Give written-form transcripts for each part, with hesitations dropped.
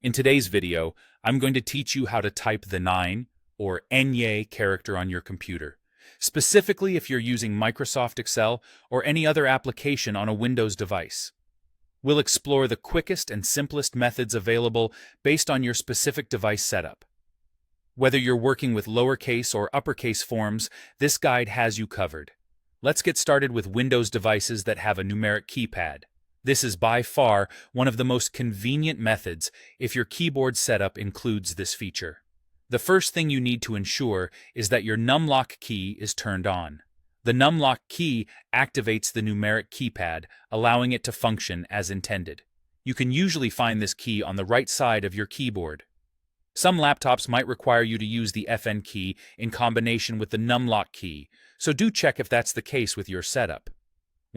In today's video, I'm going to teach you how to type the 9 or Enye character on your computer, specifically if you're using Microsoft Excel or any other application on a Windows device. We'll explore the quickest and simplest methods available based on your specific device setup. Whether you're working with lowercase or uppercase forms, this guide has you covered. Let's get started with Windows devices that have a numeric keypad. This is by far one of the most convenient methods if your keyboard setup includes this feature. The first thing you need to ensure is that your numlock key is turned on. The numlock key activates the numeric keypad, allowing it to function as intended. You can usually find this key on the right side of your keyboard. Some laptops might require you to use the FN key in combination with the numlock key, so do check if that's the case with your setup.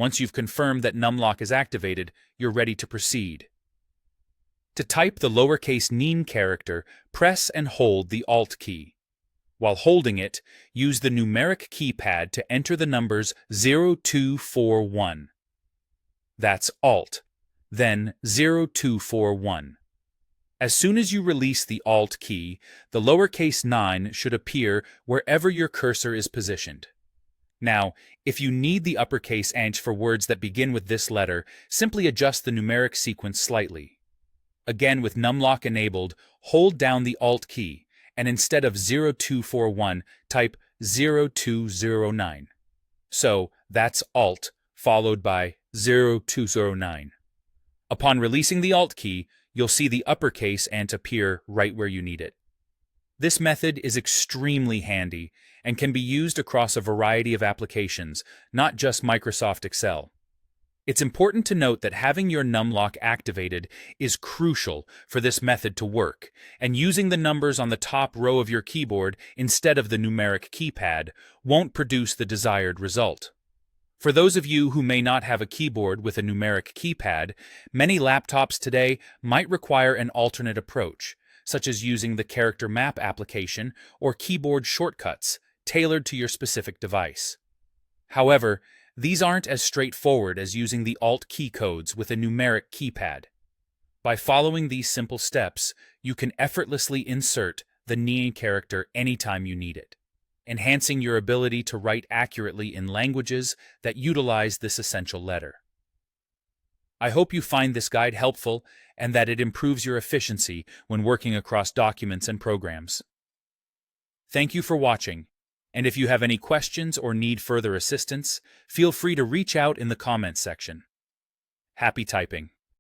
Once you've confirmed that numlock is activated, you're ready to proceed. To type the lowercase nine character, press and hold the Alt key. While holding it, use the numeric keypad to enter the numbers 0241. That's Alt, then 0241. As soon as you release the Alt key, the lowercase 9 should appear wherever your cursor is positioned. Now, if you need the uppercase H for words that begin with this letter, simply adjust the numeric sequence slightly. Again, with numlock enabled, hold down the Alt key, and instead of 0241, type 0209. So, that's Alt, followed by 0209. Upon releasing the Alt key, you'll see the uppercase Ant appear right where you need it. This method is extremely handy and can be used across a variety of applications, not just Microsoft Excel. It's important to note that having your numlock activated is crucial for this method to work, and using the numbers on the top row of your keyboard instead of the numeric keypad won't produce the desired result. For those of you who may not have a keyboard with a numeric keypad, many laptops today might require an alternate approach, such as using the Character Map application or keyboard shortcuts tailored to your specific device. However, these aren't as straightforward as using the Alt key codes with a numeric keypad. By following these simple steps, you can effortlessly insert the Nine character anytime you need it, enhancing your ability to write accurately in languages that utilize this essential letter. I hope you find this guide helpful and that it improves your efficiency when working across documents and programs. Thank you for watching, and if you have any questions or need further assistance, feel free to reach out in the comments section. Happy typing!